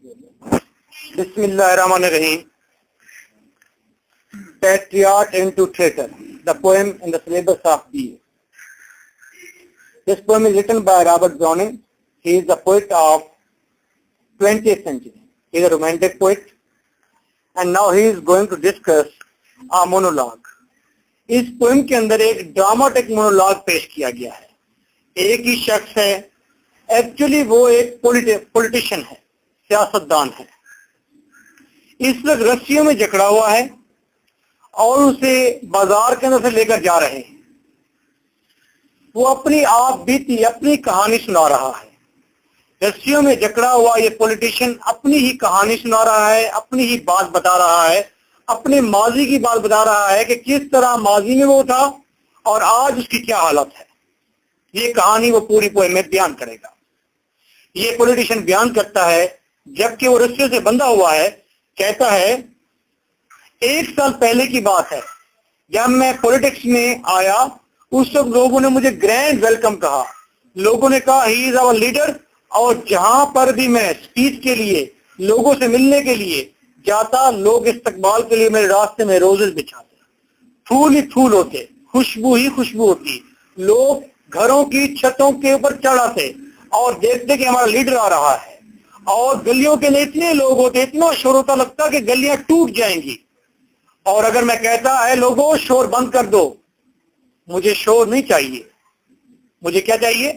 Bismillahirrahmanirrahim. Patriot into Traitor, the poem in the syllabus of BA. This poem is written by Robert Browning. He is a poet of 20th century. He is a romantic poet, and now he is going to discuss a monologue. इस poem के अंदर एक dramatic monologue पेश किया गया है. एक ही शख्स है, एक्चुअली वो एक पॉलिटिशियन है, सियासतदान है. इस वक्त रस्सियों में जकड़ा हुआ है और उसे बाजार के अंदर से लेकर जा रहे हैं. वो अपनी आप बीती अपनी कहानी सुना रहा है. रस्सियों में जकड़ा हुआ ये पॉलिटिशियन अपनी ही कहानी सुना रहा है, अपनी ही बात बता रहा है, अपने माजी की बात बता रहा है कि किस तरह माजी में वो था और आज उसकी क्या हालत है. ये कहानी वो पूरी पोएम में बयान करेगा. ये पॉलिटिशियन बयान करता है जबकि वो रस्सियों से बंधा हुआ है. कहता है, एक साल पहले की बात है जब मैं पॉलिटिक्स में आया. उस वक्त लोगों ने मुझे ग्रैंड वेलकम कहा. लोगों ने कहा ही इज आवर लीडर. और जहां पर भी मैं स्पीच के लिए लोगों से मिलने के लिए जाता, लोग इस्तकबाल के लिए मेरे रास्ते में रोजेस बिछाते. फूल ही फूल होते, खुशबू ही खुशबू होती. लोग घरों की छतों के ऊपर चढ़ आते और देखते कि हमारा लीडर आ रहा है. और गलियों के लिए इतने लोग होते, इतना शोर होता, लगता कि गलियां टूट जाएंगी. और अगर मैं कहता है लोगों शोर बंद कर दो, मुझे शोर नहीं चाहिए. मुझे क्या चाहिए?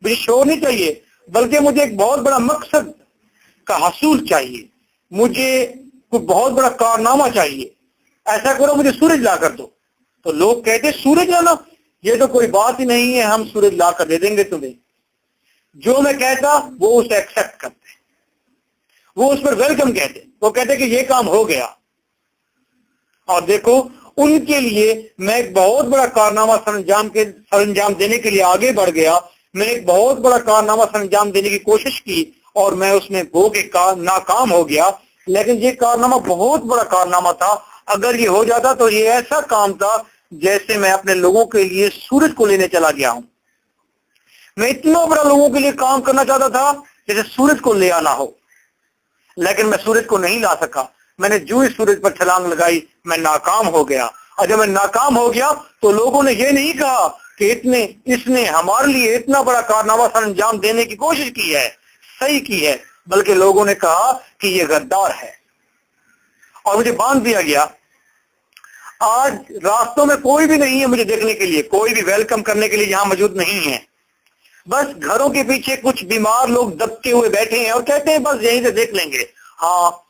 मुझे शोर नहीं चाहिए, बल्कि मुझे एक बहुत बड़ा मकसद का हसूल चाहिए. मुझे कोई बहुत बड़ा कारनामा चाहिए. ऐसा करो, मुझे सूरज ला कर दो. तो लोग कहते सूरज लाना, ये तो कोई बात ही नहीं है, हम सूरज ला कर दे देंगे तुम्हें. जो मैं कहता वो उसे एक्सेप्ट करते, वो उस पर वेलकम कहते. वो कहते कि ये काम हो गया. और देखो, उनके लिए मैं एक बहुत बड़ा कारनामा सरंजाम देने के लिए आगे बढ़ गया. मैंने एक बहुत बड़ा कारनामा सरंजाम देने की कोशिश की और मैं उसमें नाकाम हो गया. लेकिन ये कारनामा बहुत बड़ा कारनामा था. अगर ये हो जाता तो ये ऐसा काम था जैसे मैं अपने लोगों के लिए सूरज को लेने चला गया हूं. मैं इतना बड़ा लोगों के लिए काम करना चाहता था जैसे सूरज को ले आना हो. लेकिन मैं सूरज को नहीं ला सका. मैंने जो इस सूरज पर छलांग लगाई, मैं नाकाम हो गया. और जब मैं नाकाम हो गया तो लोगों ने ये नहीं कहा कि इसने हमारे लिए इतना बड़ा कारनामा सरंजाम देने की कोशिश की है, सही की है, बल्कि लोगों ने कहा कि ये गद्दार है. और मुझे बांध दिया गया. आज रास्तों में कोई भी नहीं है मुझे देखने के लिए, कोई भी वेलकम करने के लिए यहां मौजूद नहीं है. बस घरों के पीछे कुछ बीमार लोग दबके हुए बैठे हैं और कहते हैं बस यहीं से देख लेंगे. हाँ,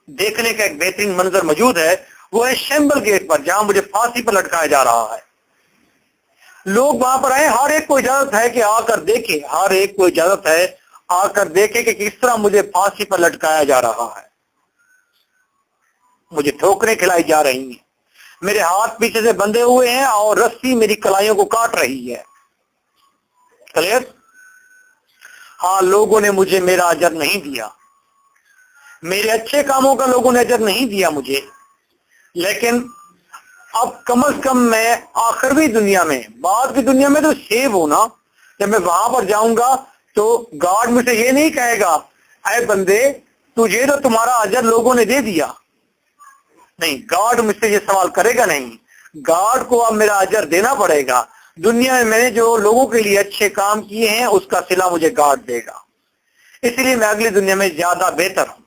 देखने का एक बेहतरीन मंजर मौजूद है. वो है शैम्बल गेट पर, जहां मुझे फांसी पर लटकाया जा रहा है. लोग वहां पर आए. हर एक को इजाजत है कि आकर देखे, हर एक को इजाजत है आकर देखे कि किस तरह मुझे फांसी पर लटकाया जा रहा है. मुझे ठोकरें खिलाई जा रही हैं, मेरे हाथ पीछे से बंधे हुए हैं और रस्सी मेरी कलाइयों को काट रही है. क्लियर? हाँ, लोगों ने मुझे मेरा अजर नहीं दिया, मेरे अच्छे कामों का लोगों ने अजर नहीं दिया मुझे. लेकिन अब कम से कम मैं आखिरवी दुनिया में, बाद की दुनिया में तो सेव हो ना. जब मैं वहां पर जाऊंगा तो गार्ड मुझसे ये नहीं कहेगा, अरे बंदे तुझे तो तुम्हारा अजर लोगों ने दे दिया. नहीं, गार्ड मुझसे ये सवाल करेगा नहीं. गार्ड को अब मेरा अजर देना पड़ेगा. दुनिया में मैंने जो लोगों के लिए अच्छे काम किए हैं उसका सिला मुझे गार्ड देगा. इसलिए मैं अगली दुनिया में ज्यादा बेहतर हूं.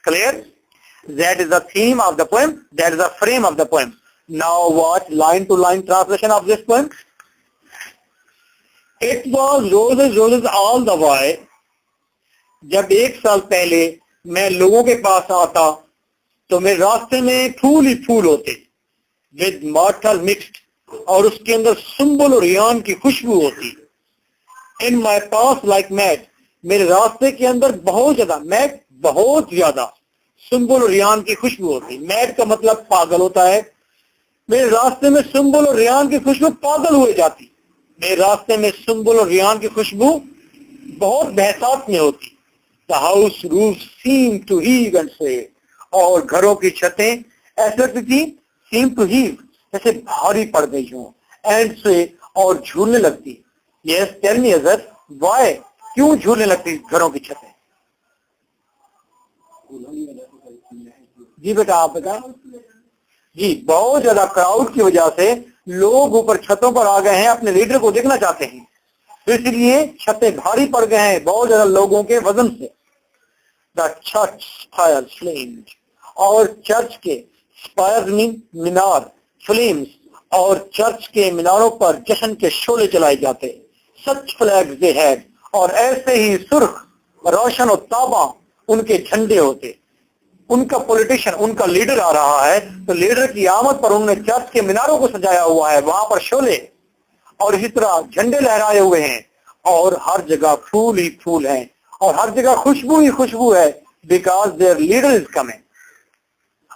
Clear? That is the theme of the poem. That is the frame of the poem. Now watch line to line translation of this poem. It was roses, roses all the while. जब एक साल पहले मैं लोगों के पास आता तो मेरे रास्ते में फूल ही फूल होते, with myrtle mixed, और उसके अंदर सुंबल और रियान की खुशबू होती. In my path like mad, मेरे रास्ते के अंदर बहुत ज्यादा, mad बहुत ज्यादा, सुंबल और रियान की खुशबू होती. मैड का मतलब पागल होता है. मेरे रास्ते में सुंबल और रियान की खुशबू पागल हुए जाती. मेरे रास्ते में सुंबल और रियान की खुशबू बहुत बहसात में होती. The house roof seem to heave and sway, और घरों की छतें ऐसे लगती थी, सीम टू हीव, जैसे भारी पड़ गई हो, एंड स्वे, और झूलने लगती. यस, टेल मी अजर, व्हाई, क्यों झूलने लगती घरों की छतें? جی بیٹا آپ بتائیں. جی بہت زیادہ کراؤڈ کی وجہ سے لوگ اوپر چھتوں پر آ گئے ہیں, اپنے لیڈر کو دیکھنا چاہتے ہیں, تو اس لیے چھتیں بھاری پڑ گئے ہیں بہت زیادہ لوگوں کے وزن سے. دا چرچ فائر فلیمز, اور چرچ کے مینار فلیمز, اور چرچ کے میناروں پر جشن کے شعلے چلائے جاتے. سچ فلیگز دے ہیڈ, اور ایسے ہی سرخ روشن و تاباں ان کے جھنڈے ہوتے. ان کا پولیٹیشین, ان کا لیڈر آ رہا ہے تو لیڈر کی آمد پر انہوں نے چرچ کے میناروں کو سجایا ہوا ہے, وہاں پر شعلے اور اسی طرح جھنڈے لہرائے ہوئے ہیں, اور ہر جگہ پھول ہی پھول ہیں, اور ہر جگہ خوشبو ہی خوشبو ہے, because their leader is coming.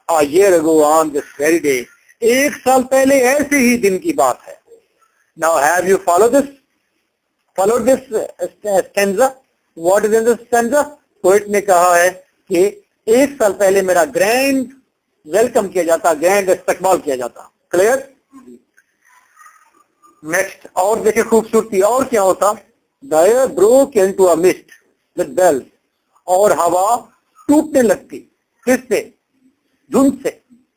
A year ago on this very day, ایک سال پہلے ایسے ہی دن کی بات ہے. Now have you followed this stanza? What is in this stanza? Poet نے کہا ہے کہ ایک سال پہلے میرا گرینڈ ویلکم کیا جاتا, گرینڈ استقبال کیا جاتا. کلیئر؟ نیکسٹ اور دیکھیں خوبصورتی اور کیا ہوتا. The air broke into a mist with bells, اور ہوا ٹوٹنے لگتی. کس سے؟ دھند سے.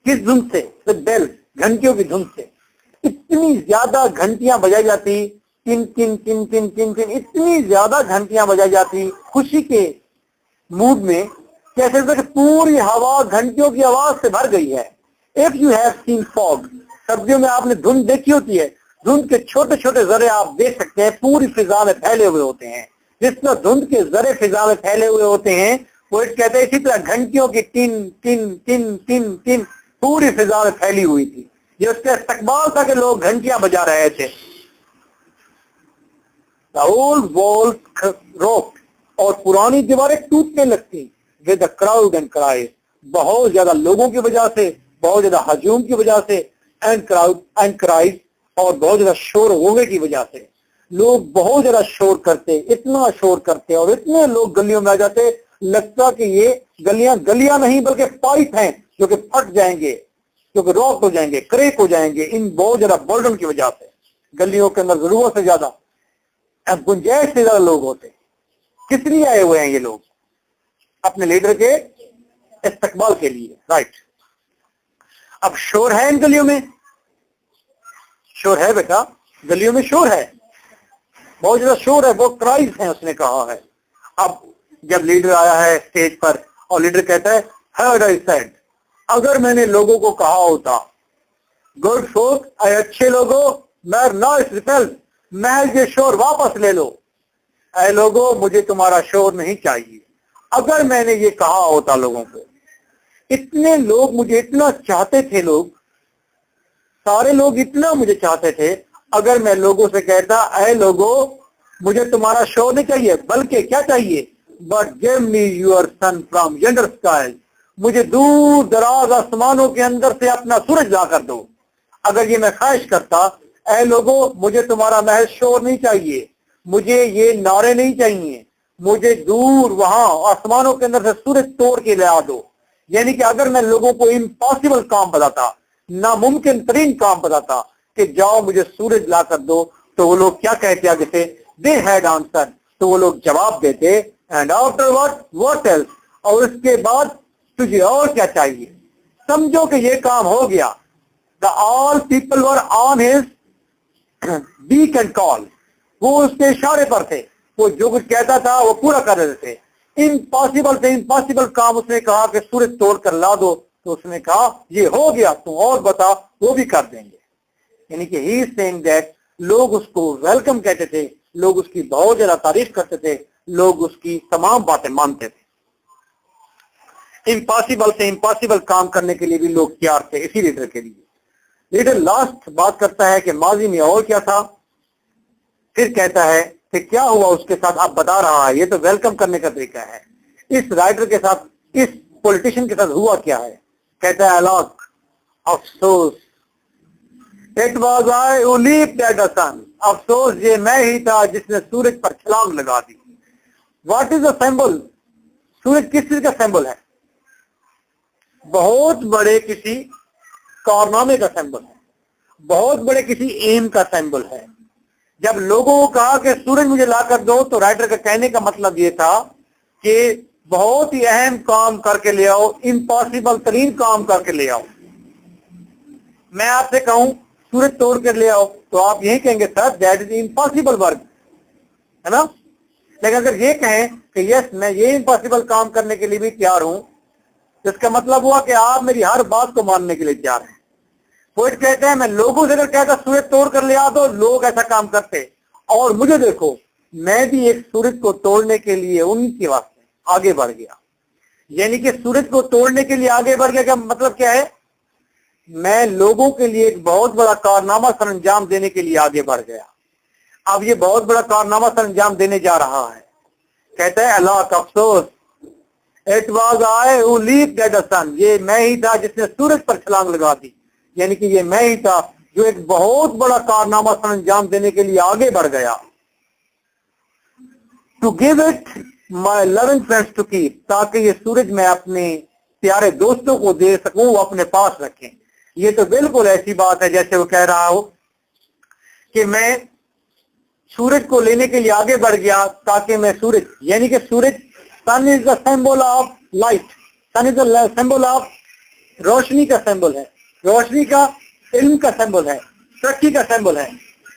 کس دھند سے؟ with bells, گھنٹیوں کی دھند سے. اتنی زیادہ گھنٹیاں بجائی جاتی, ٹن ٹن ٹن ٹن ٹن ٹن, اتنی زیادہ گھنٹیاں بجائی جاتی خوشی کے موڈ میں, جیسے کہ پوری ہوا گھنٹیوں کی آواز سے بھر گئی ہے. If you have seen fog, سردیوں میں آپ نے دھند دیکھی ہوتی ہے, دھند کے چھوٹے چھوٹے ذرے آپ دیکھ سکتے ہیں پوری فضا میں پھیلے ہوئے ہوتے ہیں. جس طرح دھند کے ذرے فضا میں پھیلے ہوئے ہوتے ہیں, پوئٹ کہتے ہیں اسی طرح گھنٹیوں کی ٹن ٹن ٹن ٹن ٹن پوری فضا میں پھیلی ہوئی تھی. یہ اس کا استقبال تھا کہ لوگ گھنٹیاں بجا رہے تھے. The old walls rocked, اور پرانی دیواریں ٹوٹنے لگتی. with the crowd and cries, بہت زیادہ لوگوں کی وجہ سے, بہت زیادہ ہجوم کی وجہ سے, and crowd and cries, اور بہت زیادہ شور ہونے کی وجہ سے. لوگ بہت زیادہ شور کرتے, اتنا شور کرتے, اور اتنے لوگ گلیوں میں آ جاتے, لگتا کہ یہ گلیاں نہیں بلکہ پائپ ہیں جو کہ پھٹ جائیں گے, جو کہ راک ہو جائیں گے, کریک ہو جائیں گے, ان بہت زیادہ برڈن کی وجہ سے. گلیوں کے اندر ضرورت سے زیادہ, گنجائش سے زیادہ لوگ ہوتے. کس لیے آئے ہوئے ہیں یہ لوگ؟ اپنے لیڈر کے استقبال کے لیے. رائٹ. اب شور ہے ان گلیوں میں, شور ہے بیٹا, گلیوں میں شور ہے, بہت زیادہ شور ہے, بہت کرائز ہیں, اس نے کہا ہے. اب جب لیڈر آیا ہے اسٹیج پر اور لیڈر کہتا ہے heard I said, اگر میں نے لوگوں کو کہا ہوتا, گڈ فوک, اے اچھے لوگوں, میں نوائس ریپیل, محض یہ شور واپس لے لو. اے لوگوں مجھے تمہارا شور نہیں چاہیے. اگر میں نے یہ کہا ہوتا لوگوں کو, اتنے لوگ مجھے اتنا چاہتے تھے, لوگ سارے لوگ اتنا مجھے چاہتے تھے, اگر میں لوگوں سے کہتا اے لوگوں مجھے تمہارا شور نہیں چاہیے بلکہ کیا چاہیے, but give me your sun from yonder skies, مجھے دور دراز آسمانوں کے اندر سے اپنا سورج لا کر دو. اگر یہ میں خواہش کرتا, اے لوگوں مجھے تمہارا محض شور نہیں چاہیے, مجھے یہ نعرے نہیں چاہیے, مجھے دور وہاں آسمانوں کے اندر سے سورج توڑ کے لا دو. یعنی کہ اگر میں لوگوں کو امپاسبل کام بتاتا, ناممکن ترین کام بتاتا کہ جاؤ مجھے سورج لا کر دو, تو وہ لوگ کیا کہتے آگے سے, they had answered, تو وہ لوگ جواب دیتے, and after what else, اور اس کے بعد تجھے اور کیا چاہیے. سمجھو کہ یہ کام ہو گیا. the all people were on his beak and call, وہ اس کے اشارے پر تھے, وہ جو کچھ کہتا تھا وہ پورا کر رہے تھے. امپاسبل سے امپاسبل کام اس نے کہا کہ سورج توڑ کر لا دو, تو اس نے کہا یہ ہو گیا, تم اور بتا, وہ بھی کر دیں گے. یعنی کہ ہی از سیئنگ دیٹ, لوگ اس کو ویلکم کہتے تھے, لوگ اس کی بہت زیادہ تعریف کرتے تھے, لوگ اس کی تمام باتیں مانتے تھے. امپاسبل سے امپاسبل کام کرنے کے لیے بھی لوگ تیار تھے اسی لیڈر کے لیے. لیڈر لاسٹ بات کرتا ہے کہ ماضی میں اور کیا تھا, پھر کہتا ہے کہ کیا ہوا اس کے ساتھ, اب بتا رہا ہے. یہ تو ویلکم کرنے کا طریقہ ہے. اس رائٹر کے ساتھ, اس پولیٹیشین کے ساتھ ہوا کیا ہے؟ کہتا ہے الاک, افسوس, it was I who leaped at the sun, افسوس یہ میں ہی تھا جس نے سورج پر چھلانگ لگا دی. واٹ از دا سمبل, سورج کس چیز کا سمبل ہے؟ بہت بڑے کسی کارنامے کا سمبل ہے, بہت بڑے کسی ایم کا سمبل ہے. جب لوگوں کو کہا کہ سورج مجھے لا کر دو, تو رائٹر کا کہنے کا مطلب یہ تھا کہ बहुत ही अहम काम करके ले आओ, इम्पॉसिबल तरीन काम करके ले आओ। मैं आपसे कहूं सूरज तोड़ कर ले आओ तो आप यही कहेंगे sir that is impossible work, है ना। लेकिन अगर ये कहें कि यस मैं ये इम्पॉसिबल काम करने के लिए भी तैयार हूं, तो इसका मतलब हुआ कि आप मेरी हर बात को मानने के लिए तैयार हैं। पोएट कहते हैं मैं लोगों से अगर कहता सूरज तोड़ कर ले आ तो लोग ऐसा काम करते, और मुझे देखो मैं भी एक सूरज को तोड़ने के लिए उनके वास्ते आगे बढ़ गया। यानी कि सूरज को तोड़ने के लिए आगे बढ़ गया का मतलब क्या है, मैं लोगों के लिए एक बहुत बड़ा कारनामा सर अंजाम देने के लिए आगे बढ़ गया। अब ये बहुत बड़ा कारनामा सर अंजाम देने जा रहा है। कहते हैं अल्लाह का अफसोस, it was I who leaped at the sun, ये मैं ही था जिसने सूरज पर छलांग लगा दी। यानी कि ये मैं ही था जो एक बहुत बड़ा कारनामा सर अंजाम देने के लिए आगे बढ़ गया। To give it my loving friends to keep, ताकि ये सूरज मैं अपने प्यारे दोस्तों को दे सकूं, वो अपने पास रखें। ये तो बिल्कुल ऐसी बात है जैसे वो कह रहा हो कि मैं सूरज को लेने के लिए आगे बढ़ गया ताकि मैं सूरज, यानी कि सूरज, sun is the symbol of light, sun is the symbol of, रोशनी का सिंबल है, रोशनी का, इल्म का सिंबल है, तरक्की का सिंबल है।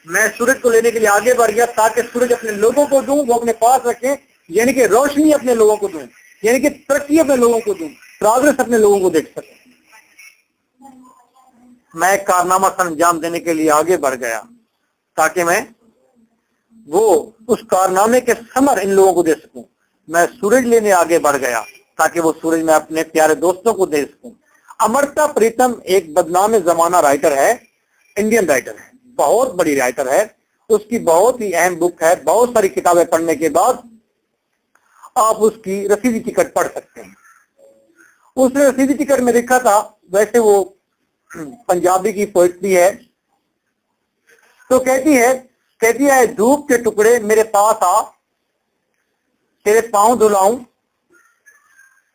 मैं सूरज को लेने के लिए आगे बढ़ गया ताकि सूरज अपने लोगों को दूं, वो अपने पास रखें, यानी कि रोशनी अपने लोगों को दूं, यानी कि तरक्की अपने लोगों को दूं, प्रोग्रेस अपने लोगों को देख सके। मैं कारनामा सर अंजाम देने के लिए आगे बढ़ गया ताकि मैं वो उस कारनामे के समर इन लोगों को दे सकूं। मैं सूरज लेने आगे बढ़ गया ताकि वो सूरज मैं अपने प्यारे दोस्तों को दे सकूं। अमृता प्रीतम एक बदनाम जमाना राइटर है, इंडियन राइटर है, बहुत बड़ी राइटर है, उसकी बहुत ही अहम बुक है। बहुत सारी किताबें पढ़ने के बाद आप उसकी रसीदी टिकट पढ़ सकते हैं। उसने रसीदी टिकट में लिखा था, वैसे वो पंजाबी की पोइट्री है, तो कहती है धूप के टुकड़े मेरे पास आ, तेरे पांव धुलाऊं,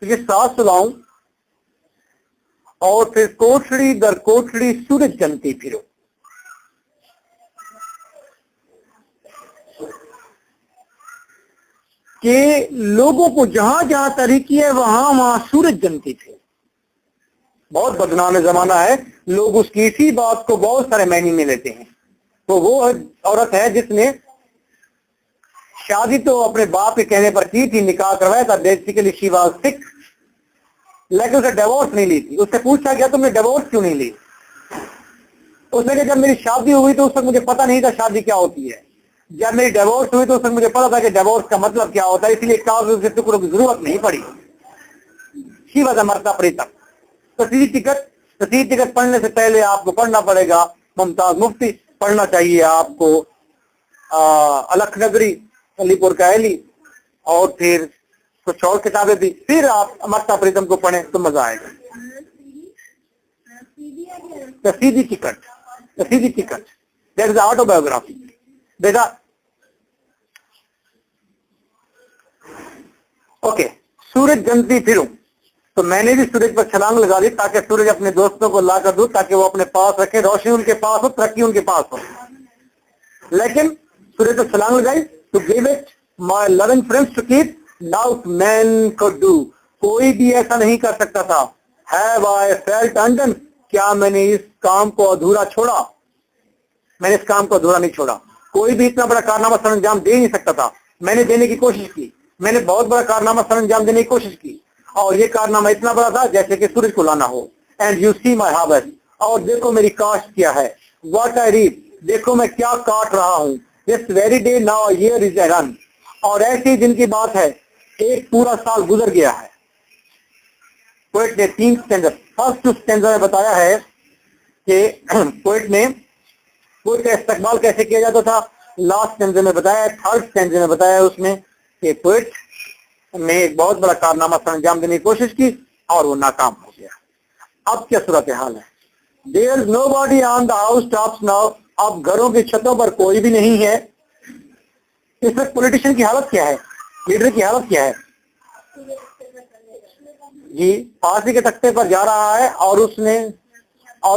तुझे सांस सुलाऊं, और फिर कोठड़ी दर कोठड़ी सूरज जनती फिरो। कि लोगों को जहां जहां तरीकी है वहां वहां सूरज जनती थी। बहुत बदनाम जमाना है, लोग उसकी इसी बात को बहुत सारे मायने में लेते हैं। तो वो औरत है जिसने शादी तो अपने बाप के कहने पर की थी, निकाह करवाया था, बेसिकली शी वाज सिक, लेकिन उसे डिवोर्स नहीं ली थी। उससे पूछा गया तुमने डिवोर्स क्यों नहीं ली? उसने कहा जब मेरी शादी हुई तो उस वक्त मुझे पता नहीं था शादी क्या होती है, जब मेरी डिवोर्स हुई तो उस वक्त मुझे पता था कि डिवोर्स का मतलब क्या होता है, इसलिए कागज के टुकड़ों की जरूरत नहीं पड़ी। She was Amrita Pritam. रसीदी टिकट पढ़ने से पहले आपको पढ़ना पड़ेगा मुमताज मुफ्ती, पढ़ना चाहिए आपको अलख नगरी, अलीपुर का अली, और फिर कुछ और किताबें भी, फिर आप अमृता प्रीतम को पढ़ें तो मजा आएगा। रसीदी टिकट दैट इज ऑटोबायोग्राफी। बेटा ओके, सूरज जनती फिरूं, तो मैंने भी सूरज पर छलांग लगा दी ताकि सूरज अपने दोस्तों को ला कर दूं, ताकि वो अपने पास रखे, रोशनी उनके पास हो, तरक्की उनके पास हो। लेकिन सूरज पर छलांग लगाई to give it my loving friends to keep, doubt man could do, कोई भी ऐसा नहीं कर सकता था। हैव आई फेल्ट अनडन, क्या मैंने इस काम को अधूरा छोड़ा? मैंने इस काम को अधूरा नहीं छोड़ा। कोई भी इतना बड़ा कारनामा सर अंजाम दे नहीं सकता था, मैंने देने की कोशिश की, मैंने बहुत बड़ा कारनामा सर अंजाम देने की कोशिश की, और ये कारनामा इतना बड़ा था जैसे कि सूरज को लाना हो। And you see my harvest, और देखो मेरी काश्त क्या है। व्हाट आई रीप, देखो मैं क्या काट रहा हूँ। This very day now year is a run, और ऐसे दिन की बात है, एक पूरा साल गुजर गया है। पोएट ने 3 स्टैंजा, फर्स्ट स्टैंजा में बताया है कि पोएट ने कोई का इस्तेमाल कैसे किया जाता था, लास्ट स्टैंजा में बताया, थर्ड स्टैंजा में बताया उसमें कि पोएट ने एक बहुत बड़ा कारनामा सर अंजाम देने की कोशिश की और वो नाकाम हो गया। अब क्या सूरत हाल है? There is nobody on the house tops now, अब घरों की छतों पर कोई भी नहीं है। इस वक्त पॉलिटिशियन की हालत क्या है, लीडर की हालत क्या है जी? फांसी के तख्ते पर जा रहा है और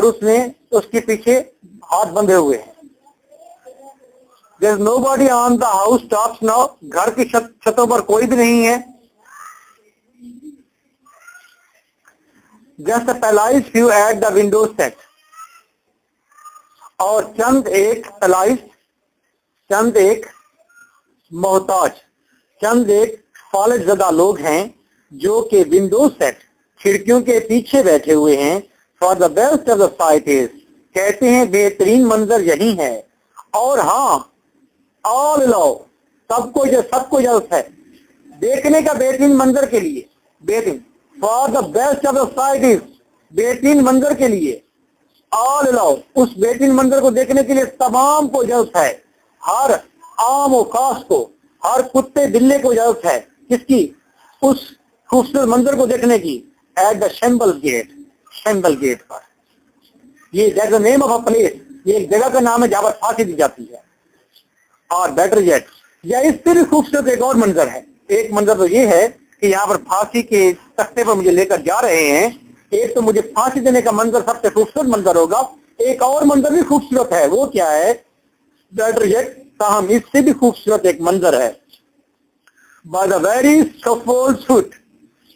उसने उसके पीछे हाथ बंधे हुए हैं। There is nobody on the house tops now, घर की छतों पर कोई भी नहीं है। just a palais few at the window set. اور چند ایک palais, چند ایک محتاج, چند ایک فالج زدہ لوگ ہیں جو کہ ونڈو سیٹ کھڑکیوں کے پیچھے بیٹھے ہوئے ہیں. For the best of the sight is, کہتے ہیں بہترین منظر یہی ہے. اور ہاں آل الاؤ, سب کو اجازت ہے دیکھنے کا بہترین منظر کے لیے. بہترین for the best of the sight is, بہترین منظر کے لیے. آل الاؤ, اس بہترین منظر کو دیکھنے کے لیے تمام کو اجازت ہے. ہر عام و خاص کو, ہر کتے بلے کو اجازت ہے. کس کی؟ اس خوبصورت منظر کو دیکھنے کی. ایٹ دا شیمبل گیٹ, شیمبل گیٹ پر. یہ that the name of a place, یہ ایک جگہ کا نام ہے جہاں پر پھانسی دی جاتی ہے. اور بیٹر جیٹ, یا اس سے بھی خوبصورت ایک اور منظر ہے. ایک منظر تو یہ ہے کہ یہاں پر پھانسی کے تختے پر مجھے لے کر جا رہے ہیں. ایک تو مجھے پھانسی دینے کا منظر سب سے خوبصورت منظر ہوگا, ایک اور منظر بھی خوبصورت ہے. وہ کیا ہے؟ بیٹر جیٹ, تاہم اس سے بھی خوبصورت ایک منظر ہے. By the very scaffold foot,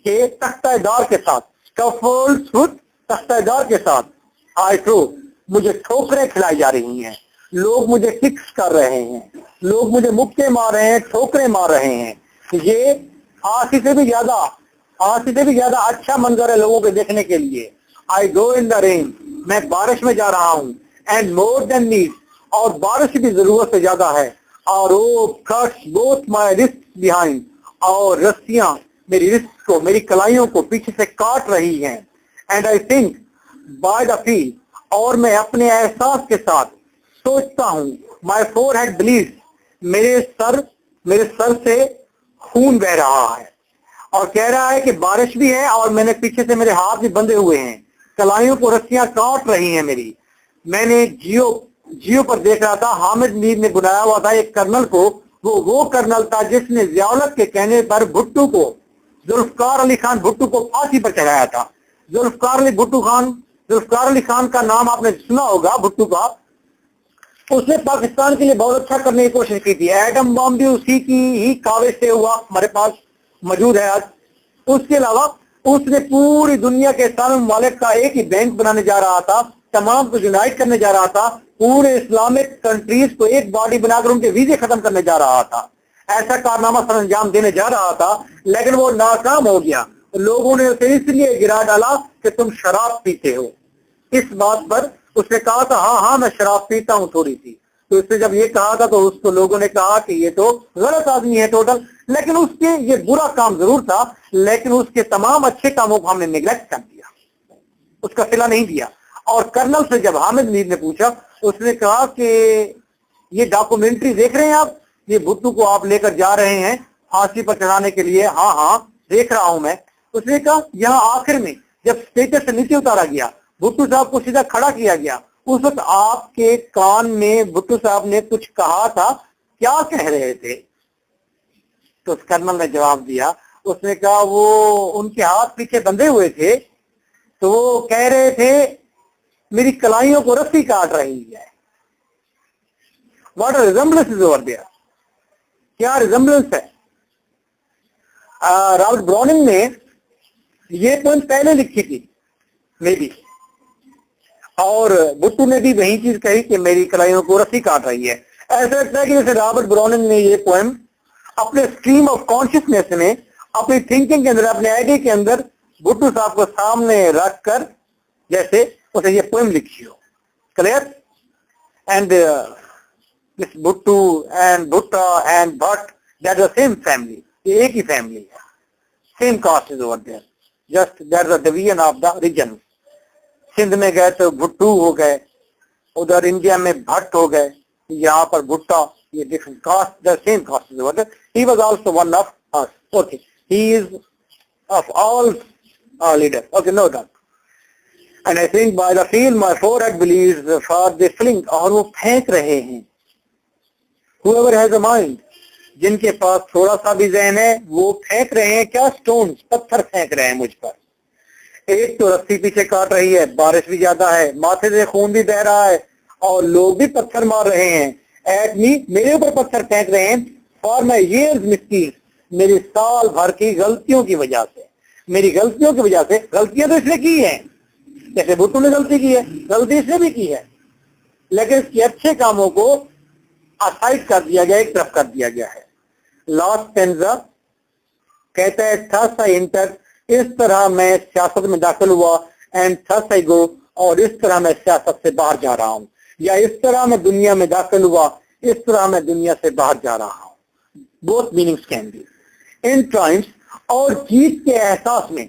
کہ تختہ دار کے ساتھ. scaffold foot, تختہ دار کے ساتھ. I throw, مجھے ٹھوکریں کھلائی جا رہی ہیں. لوگ مجھے ککس کر رہے ہیں, لوگ مجھے مکے مار رہے ہیں, ٹھوکریں مار رہے ہیں. یہ پھانسی سے بھی زیادہ اچھا منظر ہے لوگوں کے دیکھنے کے لیے. I go in the rain, میں بارش میں جا رہا ہوں. And more than need, اور بارش بھی ضرورت سے زیادہ ہے. اور rope cuts both my wrists behind, اور رسیاں میری رسٹ کو, میری کلائیوں کو پیچھے سے کاٹ رہی ہیں. And I think by the feel, اور میں اپنے احساس کے ساتھ سوچتا ہوں. My forehead bleeds, میرے سر سے خون بہ رہا ہے. اور کہہ رہا ہے کہ بارش بھی ہے اور میں نے پیچھے سے میرے ہاتھ بھی بندھے ہوئے ہیں, کلائیوں کو رسیاں کاٹ رہی ہیں میری. میں نے جیو پر دیکھ رہا تھا, حامد میر نے بنایا ہوا تھا ایک کرنل کو. وہ کرنل تھا جس نے ضیاءالحق کے کہنے پر بھٹو کو, ذوالفقار علی خان بھٹو کو پھانسی پر چڑھایا تھا. ذوالفقار علی خان کا نام آپ نے سنا ہوگا, بھٹو کا. اس نے پاکستان کے لیے بہت اچھا کرنے کی کوشش کی تھی. ایٹم بم بھی اسی کی ہی کاوش سے ہوا, ہمارے پاس موجود ہے آج. اس کے علاوہ اس نے پوری دنیا کے اسلامی ممالک کا ایک ہی بینک بنانے جا رہا تھا, تمام کو یونائٹ کرنے جا رہا تھا, پورے اسلامک کنٹریز کو ایک باڈی بنا کر ان کے ویزے ختم کرنے جا رہا تھا. ایسا کارنامہ سر انجام دینے جا رہا تھا, لیکن وہ ناکام ہو گیا. لوگوں نے اسے اس لیے گرا ڈالا کہ تم شراب پیتے ہو. اس بات پر اس نے کہا تھا ہاں میں شراب پیتا ہوں تھوڑی سی. تو اس نے جب یہ کہا تھا تو اس کو لوگوں نے کہا کہ یہ تو غلط آدمی ہے ٹوٹل. لیکن اس کے یہ برا کام ضرور تھا, لیکن اس کے تمام اچھے کاموں کو ہم نے نیگلیکٹ کر دیا, اس کا صلہ نہیں دیا. اور کرنل سے جب حامد میر نے پوچھا, اس نے کہا کہ یہ ڈاکومنٹری دیکھ رہے ہیں آپ, یہ بھٹو کو آپ لے کر جا رہے ہیں پھانسی پر چڑھانے کے لیے. ہاں دیکھ رہا ہوں میں. اس نے کہا یہاں آخر میں جب اسٹیچر سے نیچے اتارا گیا, بھٹو صاحب کو سیدھا کھڑا کیا گیا, اس وقت آپ کے کان میں بھٹو صاحب نے کچھ کہا تھا, کیا کہہ رہے تھے؟ تو اس کرنل نے جواب دیا, اس نے کہا وہ ان کے ہاتھ پیچھے بندھے ہوئے تھے, تو وہ کہہ رہے تھے میری کلائیوں کو رسی کاٹ رہی ہے. What resemblance is over their, کیا ریزمبلنس ہے. رابرٹ براؤننگ نے یہ پوائنٹ پہلے لکھی تھی میں بھی, اور بھٹو نے بھی وہی چیز کہی کہ میری کلائیوں کو رسی کاٹ رہی ہے. ایسا لگتا ہے کہ جیسے رابرٹ براؤننگ نے یہ پوئم اپنے اسٹریم آف کانشیسنیس میں, اپنی تھنکنگ کے اندر, اپنے آئیڈیا کے اندر بھٹو صاحب کو سامنے رکھ کر جیسے اسے یہ پوئم لکھی ہو. Clear. And this Bhutto and Bhatta and Bhatt, that is same family, یہ ایک ہی فیملی ہے. Same caste is over there, just that is division of the region. Sindh میں گئے تو بھٹو ہو گئے, ادھر انڈیا میں بھٹ ہو گئے, یہاں پر بھٹا, یہ different cost, the same caste is over their. He was also one of us. Okay, he is of all our leaders. Okay, no doubt. And I think by the feel my forehead believes for the fling, اور وہ پھینک رہے ہیں. Whoever has a mind, جن کے پاس تھوڑا سا بھی ذہن ہے, وہ پھینک رہے ہیں کیا؟ سٹونز, پتھر پھینک رہے ہیں مجھ پر. ایک تو رسی پیچھے کاٹ رہی ہے, بارش بھی زیادہ ہے, ماتھے سے خون بھی بہ رہا ہے, اور لوگ بھی پتھر مار رہے ہیں. ایٹ می, میرے اوپر پتھر پھینک رہے ہیں. فار مائی ایئرز مسٹیک, میری سال بھر کی غلطیوں کی وجہ سے. मेरी गलतियों की वजह से, गलतियां तो इसने की है, जैसे भुट्टो ने गलती की है, गलती इसने भी की है, लेकिन इसके अच्छे कामों को असाइड कर दिया गया, एक तरफ कर दिया गया है। लास्ट स्टेंजा कहता है थस आई एंटर, इस तरह मैं सियासत में दाखिल हुआ, एंड थस आई गो, और इस तरह मैं सियासत से बाहर जा रहा हूं, या इस तरह मैं दुनिया में दाखिल हुआ, इस तरह मैं दुनिया से बाहर जा रहा हूं। Both meanings can be. In terms, और जीत के एहसास में,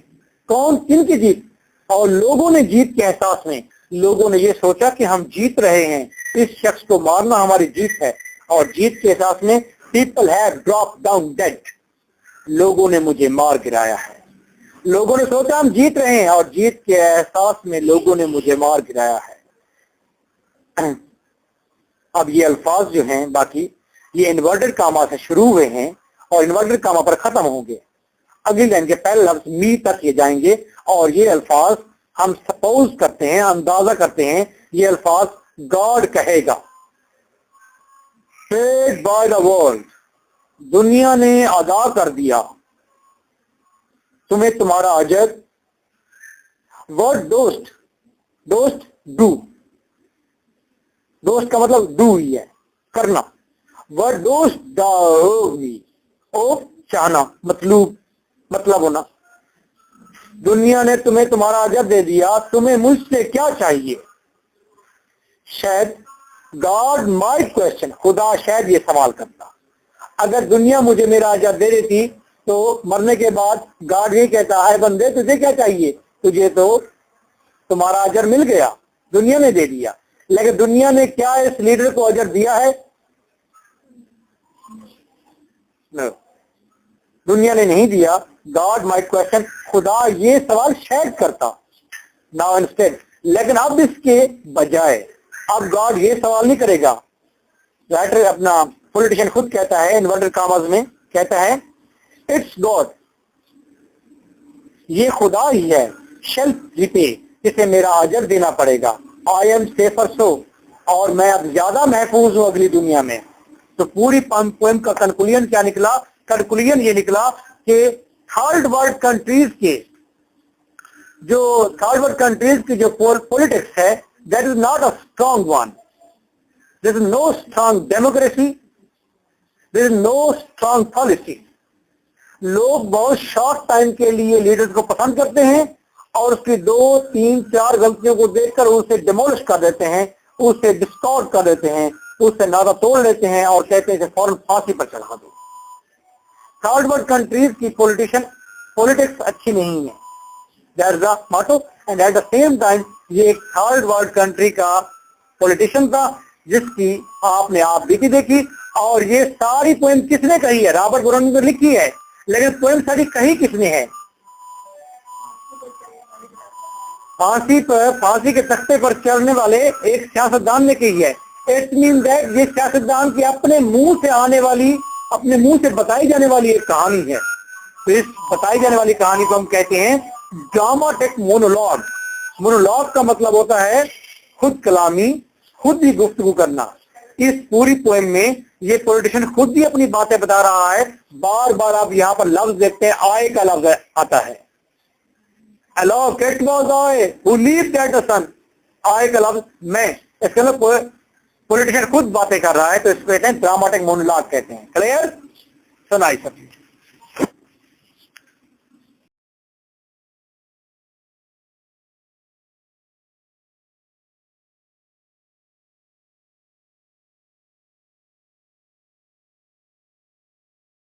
कौन किन की जीत, और लोगों ने जीत के एहसास में, लोगों ने ये सोचा कि हम जीत रहे हैं, इस शख्स को मारना हमारी जीत है, और जीत के एहसास में people have drop down dead, लोगों ने मुझे मार गिराया है। लोगों ने सोचा हम जीत रहे हैं, और जीत के एहसास में लोगों ने मुझे मार गिराया है। अब ये अल्फाज जो हैं बाकी, ये इन्वर्टेड कामा से शुरू हुए हैं और इन्वर्टेड कामा पर खत्म होंगे। अगली लाइन के पहले लफ्ज मी तक ये जाएंगे, और ये अल्फाज हम सपोज करते हैं, अंदाजा करते हैं, ये अल्फाज गॉड कहेगा। पेड बाय द वर्ल्ड, दुनिया ने अदा कर दिया तुम्हें तुम्हारा अजर। वर्ड दोस्त, दोस्त डू, दोस्त का मतलब डू ही है, करना। वर्ड दोस्त दाओगी, ओ चाहना, मतलब होना। दुनिया ने तुम्हें तुम्हारा अजर दे दिया, तुम्हें मुझसे क्या चाहिए। शायद गॉड माइट क्वेश्चन, खुदा शायद ये सवाल करता, अगर दुनिया मुझे मेरा अजर दे देती तो मरने के बाद गॉड ये कहता है बंदे तुझे क्या चाहिए, तुझे तो तुम्हारा अजर मिल गया, दुनिया ने दे दिया। लेकिन दुनिया ने क्या इस लीडर को अजर दिया है? No. दुनिया ने नहीं दिया। गॉड माइट क्वेश्चन, खुदा ये सवाल शायद करता, नाउ इंस्टेड। लेकिन अब इसके बजाय अब गॉड ये सवाल नहीं करेगा। राइटर अपना पॉलिटिशियन खुद कहता है इन्वर्टेड कॉमास में, कहता है इट्स गॉड, ये खुदा ही है, शेल रिपे, इसे मेरा अजर देना पड़ेगा। आई एम सेफर सो, और मैं अब ज्यादा महफूज हूं अगली दुनिया में। तो पूरी पोएम का कंक्लूजन क्या निकला? कंक्लूजन ये निकला कि थर्ड वर्ल्ड कंट्रीज की जो पॉलिटिक्स है, that is not a strong one. There is no strong democracy, there is no strong policy. लोग बहुत शॉर्ट टाइम के लिए लीडर्स को पसंद करते हैं और उसकी 2, 3, 4 गलतियों को देखकर उसे डिमोलिश कर देते हैं, उसे डिस्टॉर्ट कर देते हैं, उससे नाता तोड़ लेते हैं और कहते हैं कि फौरन फांसी पर चढ़ा दो। थर्ड वर्ल्ड कंट्रीज की पॉलिटिक्स अच्छी नहीं है, that is the motto. And at the same time ये एक थर्ड वर्ल्ड कंट्री का पॉलिटिशियन था जिसकी आपने आप बीती देखी। और ये सारी पोएम किसने कही है? रॉबर्ट ब्राउनिंग ने लिखी है, लेकिन पोएम सारी कही किसने है? फांसी के तख्ते पर चढ़ने वाले एक सियासतदान ने कही है। इट मीन दैट ये सियासतदान की अपने मुंह से बताई जाने वाली एक कहानी है। तो इस बताई जाने वाली कहानी को हम कहते हैं ड्रामाटिक मोनोलॉग। मोनोलॉग का मतलब होता है खुद कलामी, खुद ही गुफ्तगू करना। इस पूरी पोएम में ये पॉलिटिशियन खुद ही अपनी बातें बता रहा है। बार बार आप यहाँ पर लफ्ज देखते हैं, आय का लफ्ज आता है। Hello, it was I who leaped at the sun. आय का लफ्ज मैं, इसके अंदर पॉलिटिशियन खुद बातें कर रहा है, तो इसको कहते हैं ड्रामाटिक मोनोलॉग कहते हैं। क्लियर? सुनाई सब।